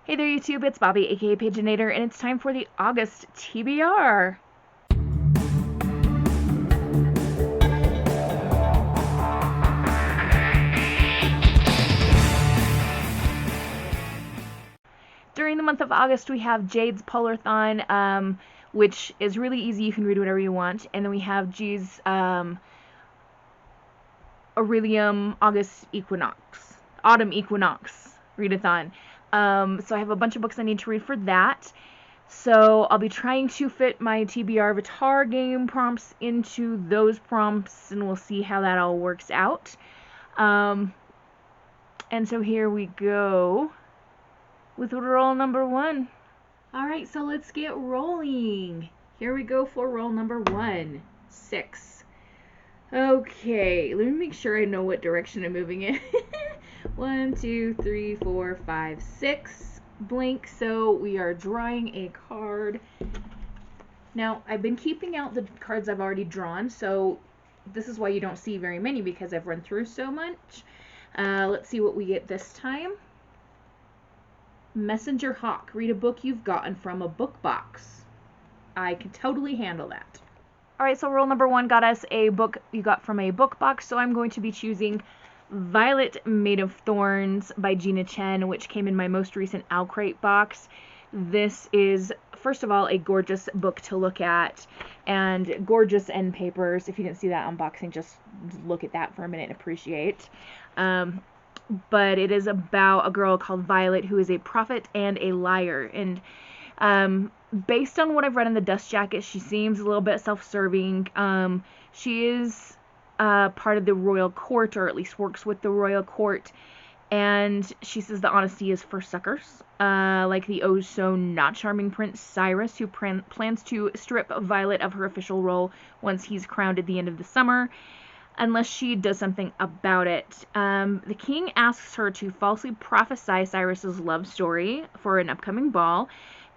Hey there YouTube, it's Bobi aka Paginator, and it's time for the August TBR. During the month of August we have Jade's Polarthon, which is really easy, you can read whatever you want, and then we have G's Orilium Autumn Equinox readathon. So I have a bunch of books I need to read for that. So I'll be trying to fit my TBR Avatar game prompts into those prompts, and we'll see how that all works out. And so here we go with roll number 1. Alright, so let's get rolling. Here we go for roll number 1. 6. Okay, let me make sure I know what direction I'm moving in. 1, 2, 3, 4, 5, 6. Blank, so we are drawing a card. Now, I've been keeping out the cards I've already drawn, so this is why you don't see very many, because I've run through so much. Let's see what we get this time. Messenger Hawk. Read a book you've gotten from a book box. I can totally handle that. Alright, so roll number 1 got us a book you got from a book box, so I'm going to be choosing Violet Made of Thorns by Gina Chen, which came in my most recent Owl Crate box. This is, first of all, a gorgeous book to look at, and gorgeous end papers. If you didn't see that unboxing, just look at that for a minute and appreciate. But it is about a girl called Violet who is a prophet and a liar, and based on what I've read in the Dust Jacket, she seems a little bit self-serving. She is part of the royal court, or at least works with the royal court, and she says the honesty is for suckers, like the oh so not charming Prince Cyrus, who plans to strip Violet of her official role once he's crowned at the end of the summer, unless she does something about it. The king asks her to falsely prophesy Cyrus's love story for an upcoming ball,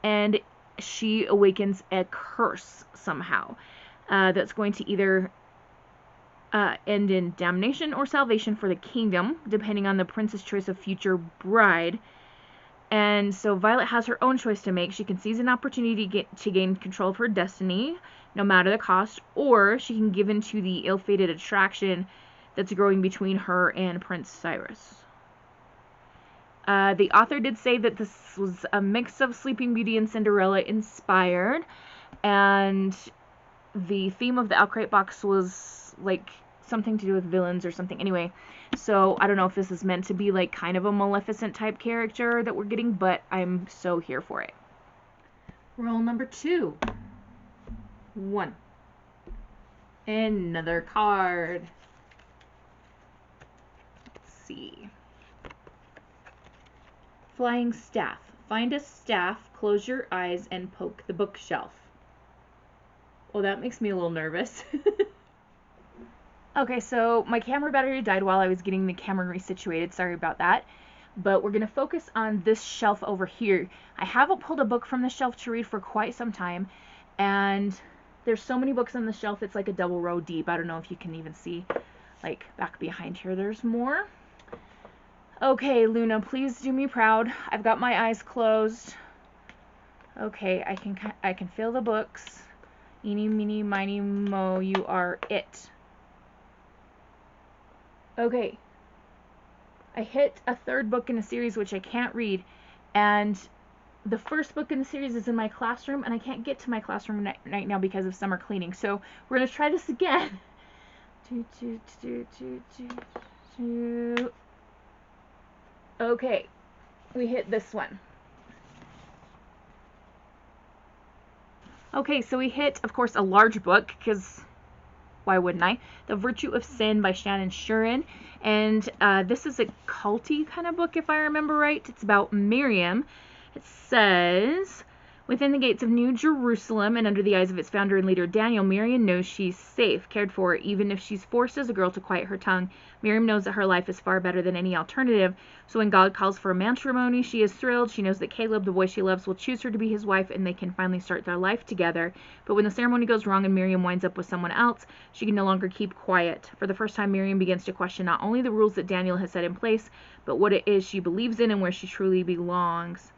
and she awakens a curse somehow that's going to either end in damnation or salvation for the kingdom, depending on the prince's choice of future bride. And so Violet has her own choice to make. She can seize an opportunity to gain control of her destiny, no matter the cost, or she can give in to the ill-fated attraction that's growing between her and Prince Cyrus. The author did say that this was a mix of Sleeping Beauty and Cinderella inspired, and the theme of the Owl Crate box was like something to do with villains or something. Anyway, so I don't know if this is meant to be like kind of a Maleficent type character that we're getting, but I'm so here for it. Roll number 2. 1. Another card. Let's see. Flying Staff. Find a staff, close your eyes, and poke the bookshelf. Well, that makes me a little nervous. Okay, so my camera battery died while I was getting the camera resituated. Sorry about that. But we're going to focus on this shelf over here. I haven't pulled a book from the shelf to read for quite some time, and there's so many books on the shelf, it's like a double row deep. I don't know if you can even see, like, back behind here there's more. Okay, Luna, please do me proud. I've got my eyes closed. Okay, I can feel the books. Eeny, meeny, miny, mo, you are it. Okay, I hit a 3rd book in a series which I can't read, and the 1st book in the series is in my classroom, and I can't get to my classroom right now because of summer cleaning, so we're going to try this again. Okay, we hit this one. Okay, so we hit, of course, a large book, because why wouldn't I? The Virtue of Sin by Shannon Shurin. And this is a culty kind of book, if I remember right. It's about Miriam. It says, within the gates of New Jerusalem and under the eyes of its founder and leader Daniel, Miriam knows she's safe, cared for, even if she's forced as a girl to quiet her tongue. Miriam knows that her life is far better than any alternative. So when God calls for a matrimony, she is thrilled. She knows that Caleb, the boy she loves, will choose her to be his wife, and they can finally start their life together. But when the ceremony goes wrong and Miriam winds up with someone else, she can no longer keep quiet. For the first time, Miriam begins to question not only the rules that Daniel has set in place, but what it is she believes in and where she truly belongs.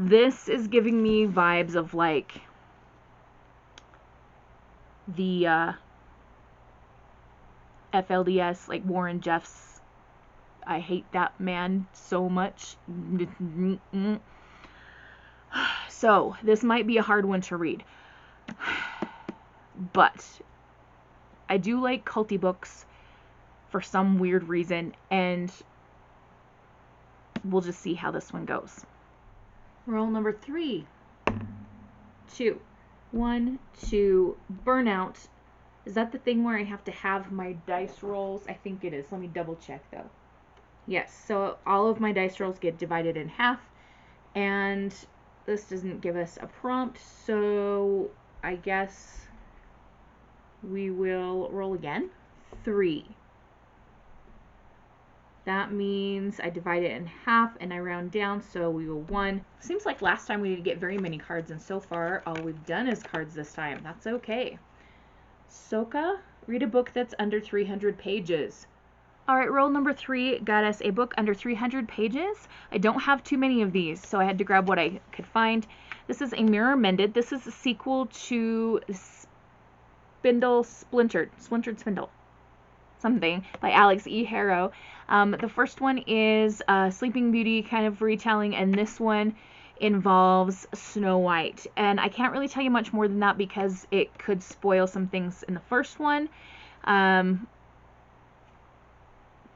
This is giving me vibes of like the FLDS, like Warren Jeffs. I hate that man so much. So this might be a hard one to read, but I do like culty books for some weird reason, and we'll just see how this one goes. Roll number 3, 2, 1, 2, burnout. Is that the thing where I have to have my dice rolls? I think it is. Let me double check though. Yes, so all of my dice rolls get divided in half, and this doesn't give us a prompt, so I guess we will roll again. 3. That means I divide it in half and I round down, so we will 1. Seems like last time we didn't get very many cards, and so far all we've done is cards this time. That's okay. Soka, read a book that's under 300 pages. Alright, roll number 3 got us a book under 300 pages. I don't have too many of these, so I had to grab what I could find. This is A Mirror Mended. This is a sequel to Splintered Spindle. Something by Alex E. Harrow. The first one is Sleeping Beauty kind of retelling, and this one involves Snow White. And I can't really tell you much more than that because it could spoil some things in the first one.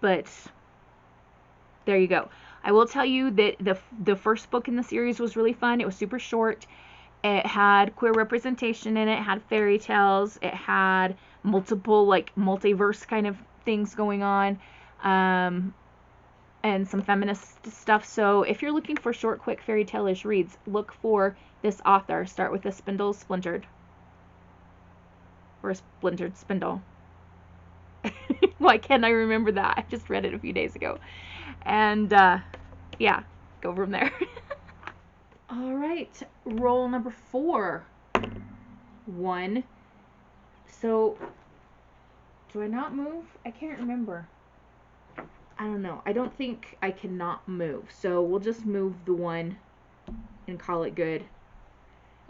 But there you go. I will tell you that the first book in the series was really fun. It was super short. It had queer representation in it. It had fairy tales. It had multiple, like, multiverse kind of things going on. And some feminist stuff. So if you're looking for short, quick fairy tale-ish reads, look for this author. Start with a Splintered. Or a Splintered Spindle. Why can't I remember that? I just read it a few days ago. And, yeah, go from there. All right, roll number 4. 1. So, do I not move? I can't remember. I don't know. I don't think I cannot move. So we'll just move the 1 and call it good.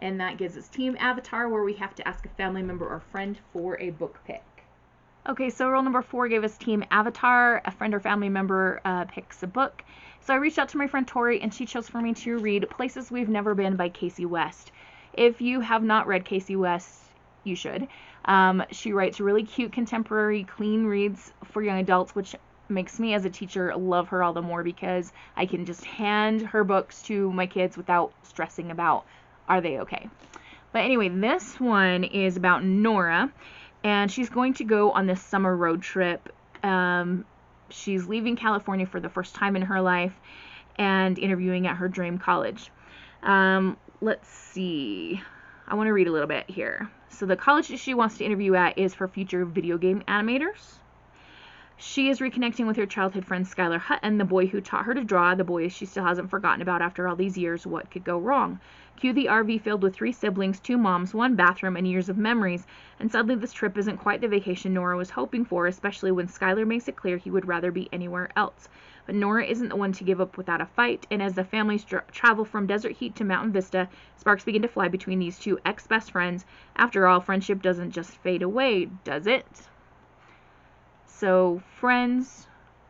And that gives us Team Avatar, where we have to ask a family member or friend for a book pick. Okay, so roll number 4 gave us Team Avatar. A friend or family member picks a book. So I reached out to my friend Tori, and she chose for me to read Places We've Never Been by Casey West. If you have not read Casey West, you should. She writes really cute, contemporary, clean reads for young adults, which makes me as a teacher love her all the more because I can just hand her books to my kids without stressing about, are they okay? But anyway, this one is about Nora, and she's going to go on this summer road trip. She's leaving California for the first time in her life and interviewing at her dream college. Let's see. I want to read a little bit here. So the college that she wants to interview at is for future video game animators. She is reconnecting with her childhood friend Skylar Hutton, the boy who taught her to draw, the boy she still hasn't forgotten about after all these years. What could go wrong? Cue the RV filled with 3 siblings, 2 moms, 1 bathroom, and years of memories. And suddenly this trip isn't quite the vacation Nora was hoping for, especially when Skylar makes it clear he would rather be anywhere else. But Nora isn't the one to give up without a fight, and as the families travel from desert heat to mountain vista, sparks begin to fly between these 2 ex-best friends. After all, friendship doesn't just fade away, does it? So, friends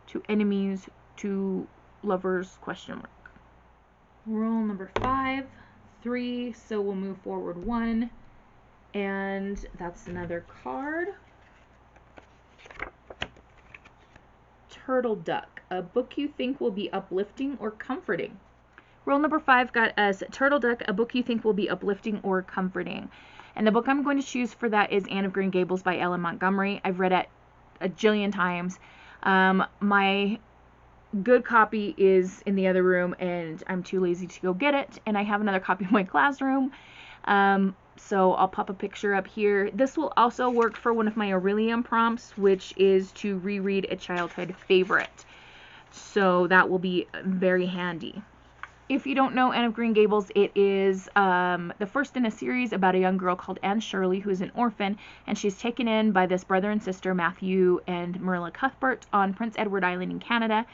to enemies to lovers, question mark. Roll number 5, 3, so we'll move forward 1, and that's another card. Turtle Duck, a book you think will be uplifting or comforting. Roll number 5 got us Turtle Duck, a book you think will be uplifting or comforting. And the book I'm going to choose for that is Anne of Green Gables by Ellen Montgomery. I've read it a jillion times. My good copy is in the other room, and I'm too lazy to go get it, and I have another copy in my classroom. So I'll pop a picture up here. This will also work for one of my Orilium prompts, which is to reread a childhood favorite. So that will be very handy. If you don't know Anne of Green Gables, it is the first in a series about a young girl called Anne Shirley, who is an orphan, and she's taken in by this brother and sister, Matthew and Marilla Cuthbert, on Prince Edward Island in Canada.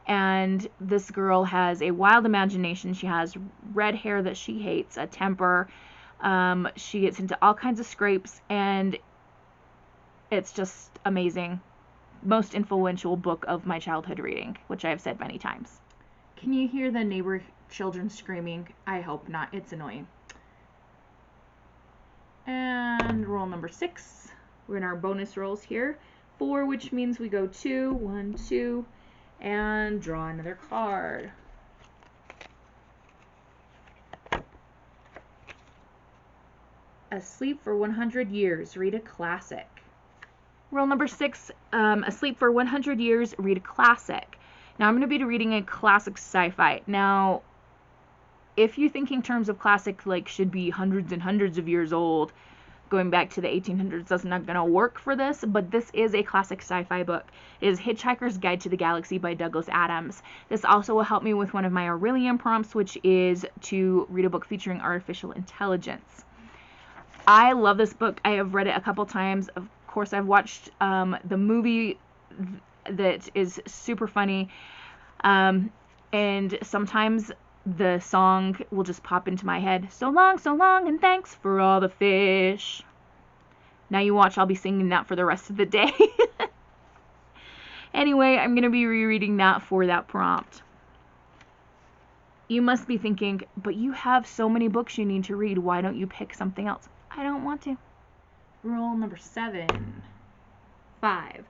And this girl has a wild imagination. She has red hair that she hates, a temper. She gets into all kinds of scrapes, and it's just amazing. Most influential book of my childhood reading, which I have said many times. Can you hear the neighbor children screaming? I hope not. It's annoying. And roll number 6. We're in our bonus rolls here. 4, which means we go 2, 1, 2, and draw another card. Asleep for 100 years. Read a classic. Roll number 6. Asleep for 100 years. Read a classic. Now I'm going to be reading a classic sci-fi. Now, if you think in terms of classic, like should be hundreds and hundreds of years old, going back to the 1800s, that's not going to work for this, but this is a classic sci-fi book. It is Hitchhiker's Guide to the Galaxy by Douglas Adams. This also will help me with one of my Orilium prompts, which is to read a book featuring artificial intelligence. I love this book. I have read it a couple times. Of course, I've watched the movie that is super funny, and sometimes the song will just pop into my head. So long, and thanks for all the fish. Now you watch, I'll be singing that for the rest of the day. Anyway, I'm going to be rereading that for that prompt. You must be thinking, but you have so many books you need to read. Why don't you pick something else? I don't want to. Roll number 7. 5.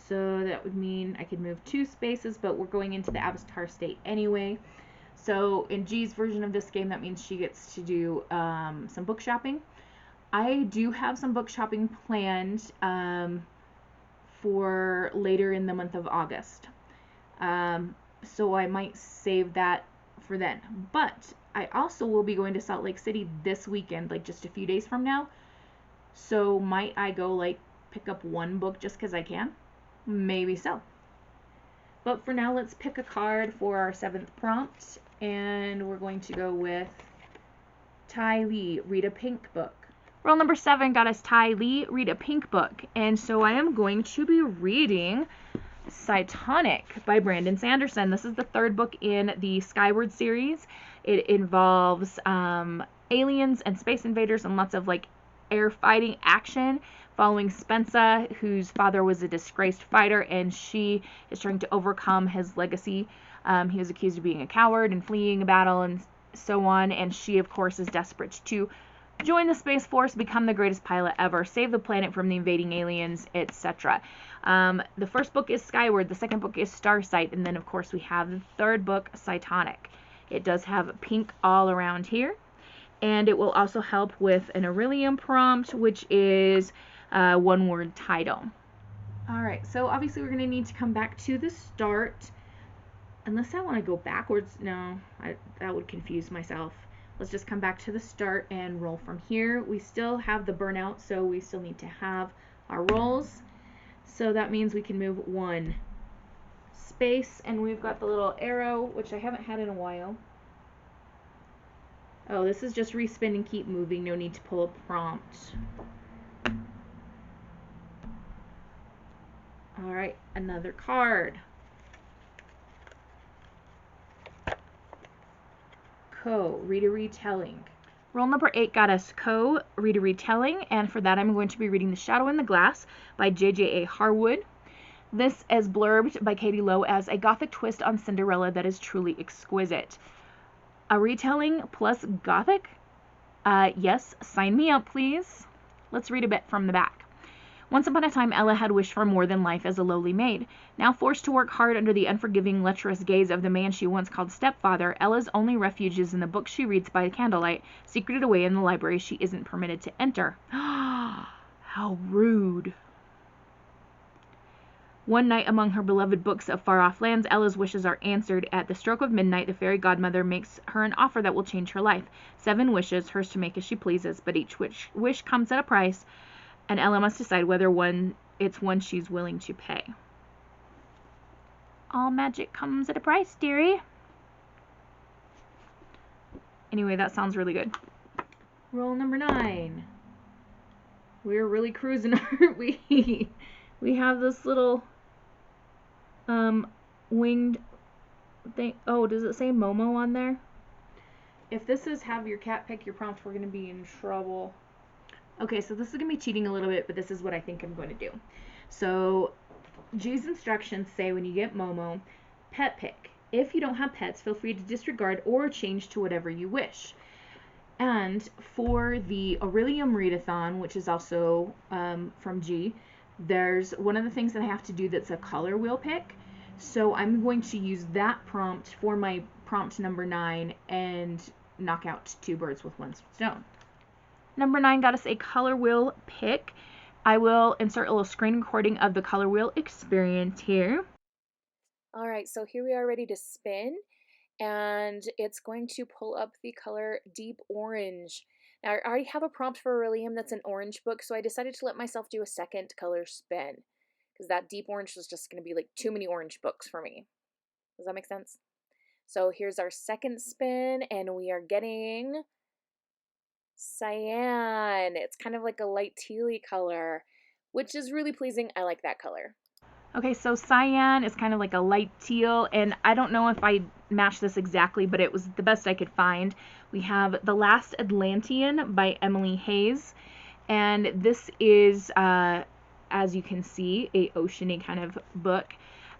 So that would mean I could move 2 spaces, but we're going into the Avatar state anyway. So in G's version of this game, that means she gets to do some book shopping. I do have some book shopping planned for later in the month of August. So I might save that for then. But I also will be going to Salt Lake City this weekend, like just a few days from now. So might I go like pick up one book just because I can? Maybe so. But for now, let's pick a card for our 7th prompt. And we're going to go with Ty Lee, Read a Pink Book. Roll number 7 got us Ty Lee, Read a Pink Book. And so I am going to be reading Titanic by Brandon Sanderson. This is the 3rd book in the Skyward series. It involves aliens and space invaders and lots of like air fighting action, following Spencer, whose father was a disgraced fighter, and she is trying to overcome his legacy. He was accused of being a coward and fleeing a battle and so on, and she, of course, is desperate to join the Space Force, become the greatest pilot ever, save the planet from the invading aliens, etc. The first book is Skyward, the second book is Starsight, and then, of course, we have the 3rd book, Titanic. It does have pink all around here, and it will also help with an Orilium prompt, which is a 1-word title. Alright, so obviously we're going to need to come back to the start. Unless I want to go backwards. No, that would confuse myself. Let's just come back to the start and roll from here. We still have the burnout, so we still need to have our rolls. So that means we can move 1 space, and we've got the little arrow, which I haven't had in a while. Oh, this is just respin and keep moving. No need to pull a prompt. Alright, another card. Co, read a retelling. Roll number 8 got us Co, read a retelling, and for that I'm going to be reading The Shadow in the Glass by J.J.A. Harwood. This is blurbed by Katie Lowe as a gothic twist on Cinderella that is truly exquisite. A retelling plus gothic? Yes, sign me up, please. Let's read a bit from the back. Once upon a time, Ella had wished for more than life as a lowly maid. Now forced to work hard under the unforgiving, lecherous gaze of the man she once called stepfather, Ella's only refuge is in the books she reads by candlelight, secreted away in the library she isn't permitted to enter. How rude. One night among her beloved books of far-off lands, Ella's wishes are answered. At the stroke of midnight, the fairy godmother makes her an offer that will change her life. 7 wishes, hers to make as she pleases, but each wish comes at a price, and Ella must decide whether it's one she's willing to pay. All magic comes at a price, dearie. Anyway, that sounds really good. Roll number 9. We're really cruising, aren't we? We have this little winged Oh, does it say Momo on there? If this is have your cat pick your prompt, we're going to be in trouble. Okay, so this is going to be cheating a little bit, but this is what I think I'm going to do. So G's instructions say when you get Momo, pet pick. If you don't have pets, feel free to disregard or change to whatever you wish. And for the Orilium readathon, which is also from G, there's one of the things that I have to do that's a color wheel pick. So I'm going to use that prompt for my prompt number 9 and knock out 2 birds with 1 stone. Number 9 got us a color wheel pick. I will insert a little screen recording of the color wheel experience here. All right, so here we are ready to spin, and it's going to pull up the color Deep Orange. Now, I already have a prompt for Orilium that's an orange book, so I decided to let myself do a second color spin, because that Deep Orange was just going to be like too many orange books for me. Does that make sense? So here's our second spin, and we are getting Cyan. It's kind of like a light tealy color, which is really pleasing. I like that color. Okay, so cyan is kind of like a light teal, and I don't know if I matched this exactly, but it was the best I could find. We have The Last Atlantean by Emily Hayes, and this is, as you can see, a oceany kind of book.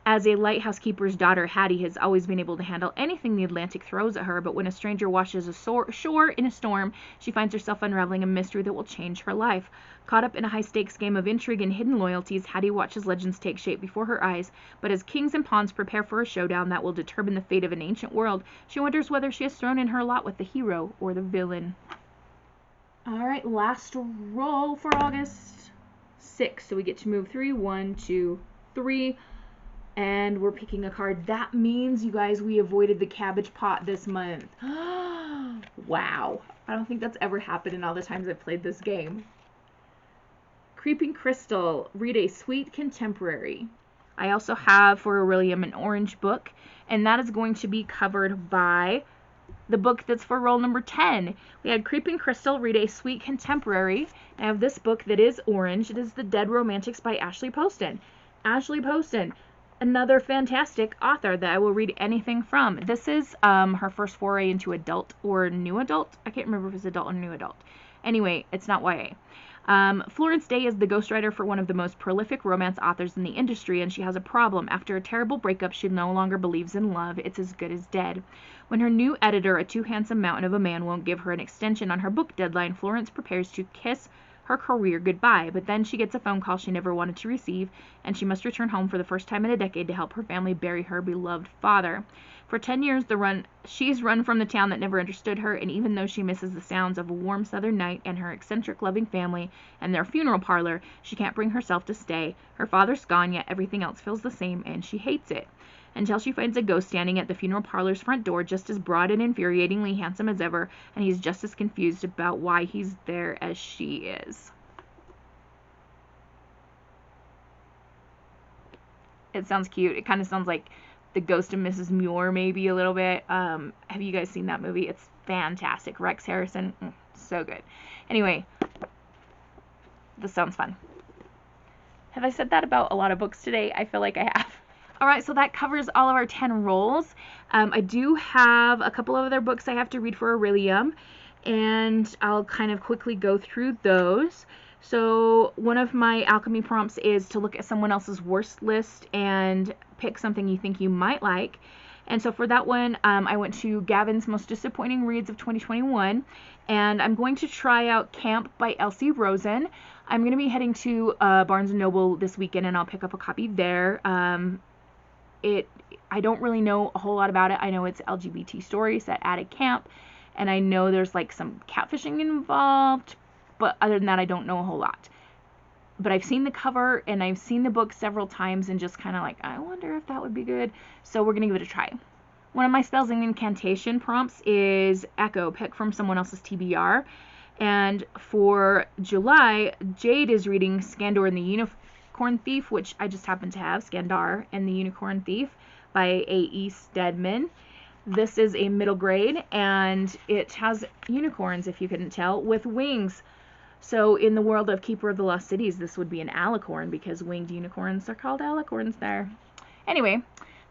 As a lighthouse keeper's daughter, Hattie has always been able to handle anything the Atlantic throws at her, but when a stranger washes ashore in a storm, she finds herself unraveling a mystery that will change her life. Caught up in a high-stakes game of intrigue and hidden loyalties, Hattie watches legends take shape before her eyes, but as kings and pawns prepare for a showdown that will determine the fate of an ancient world, she wonders whether she has thrown in her lot with the hero or the villain. Alright, last roll for August 6, so we get to move 3, 1, 2, 3. And we're picking a card. That means, you guys, we avoided the cabbage pot this month. Wow. I don't think that's ever happened in all the times I've played this game. Creeping Crystal. Read a sweet contemporary. I also have for Orilium an orange book, and that is going to be covered by the book that's for roll number 10. We had Creeping Crystal, Read a Sweet Contemporary. I have this book that is orange. It is The Dead Romantics by Ashley Poston. Ashley Poston, another fantastic author that I will read anything from. This is her first foray into adult or new adult. I can't remember if it's adult or new adult. Anyway, it's not YA. Florence Day is the ghostwriter for one of the most prolific romance authors in the industry, and she has a problem. After a terrible breakup, she no longer believes in love. It's as good as dead. When her new editor, a too handsome mountain of a man, won't give her an extension on her book deadline, Florence prepares to kiss her career goodbye, but then she gets a phone call she never wanted to receive, and she must return home for the first time in a decade to help her family bury her beloved father. For 10 years, she's run from the town that never understood her, and even though she misses the sounds of a warm southern night and her eccentric, loving family and their funeral parlor, she can't bring herself to stay. Her father's gone, yet everything else feels the same, and she hates it. Until she finds a ghost standing at the funeral parlor's front door, just as broad and infuriatingly handsome as ever, and he's just as confused about why he's there as she is. It sounds cute. It kind of sounds like The Ghost of Mrs. Muir, maybe a little bit. Have you guys seen that movie? It's fantastic. Rex Harrison, so good. Anyway, this sounds fun. Have I said that about a lot of books today? I feel like I have. Alright, so that covers all of our 10 rolls. I do have a couple of other books I have to read for Orilium, and I'll kind of quickly go through those. So one of my alchemy prompts is to look at someone else's worst list and pick something you think you might like. And so for that one, I went to Gavin's Most Disappointing Reads of 2021, and I'm going to try out Camp by Elsie Rosen. I'm going to be heading to Barnes & Noble this weekend, and I'll pick up a copy there. I don't really know a whole lot about it. I know it's LGBT story set at a camp, and I know there's like some catfishing involved, but other than that, I don't know a whole lot. But I've seen the cover, and I've seen the book several times, and just kind of like, I wonder if that would be good. So we're going to give it a try. One of my spells and incantation prompts is Echo, pick from someone else's TBR. And for July, Jade is reading Skander and the Unicorn Thief, which I just happen to have, Skander and the Unicorn Thief by A.E. Stedman. This is a middle grade, and it has unicorns, if you couldn't tell, with wings. So in the world of Keeper of the Lost Cities, this would be an alicorn, because winged unicorns are called alicorns there. Anyway,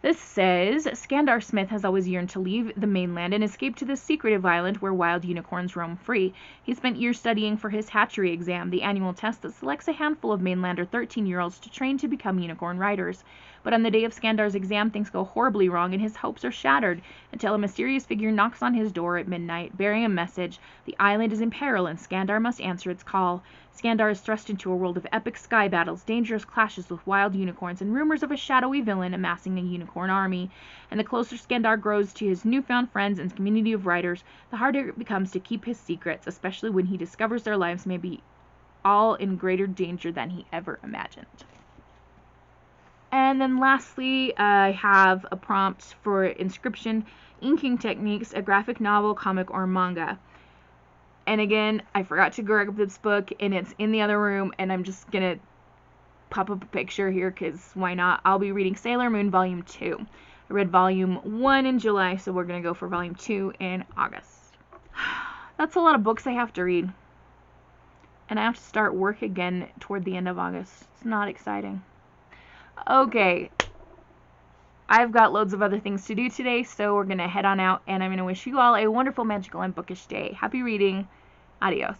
This says, Skander Smith has always yearned to leave the mainland and escape to this secretive island where wild unicorns roam free. He spent years studying for his hatchery exam, the annual test that selects a handful of mainlander 13-year-olds to train to become unicorn riders. But on the day of Skandar's exam, things go horribly wrong and his hopes are shattered until a mysterious figure knocks on his door at midnight, bearing a message. The island is in peril and Skander must answer its call. Skander is thrust into a world of epic sky battles, dangerous clashes with wild unicorns, and rumors of a shadowy villain amassing a unicorn army. And the closer Skander grows to his newfound friends and community of riders, the harder it becomes to keep his secrets, especially when he discovers their lives may be all in greater danger than he ever imagined. And then lastly, I have a prompt for inscription, inking techniques, a graphic novel, comic, or manga. And again, I forgot to grab this book, and it's in the other room, and I'm just going to pop up a picture here, because why not? I'll be reading Sailor Moon Volume 2. I read Volume 1 in July, so we're going to go for Volume 2 in August. That's a lot of books I have to read. And I have to start work again toward the end of August. It's not exciting. Okay. I've got loads of other things to do today, so we're going to head on out, and I'm going to wish you all a wonderful, magical, and bookish day. Happy reading. Adios.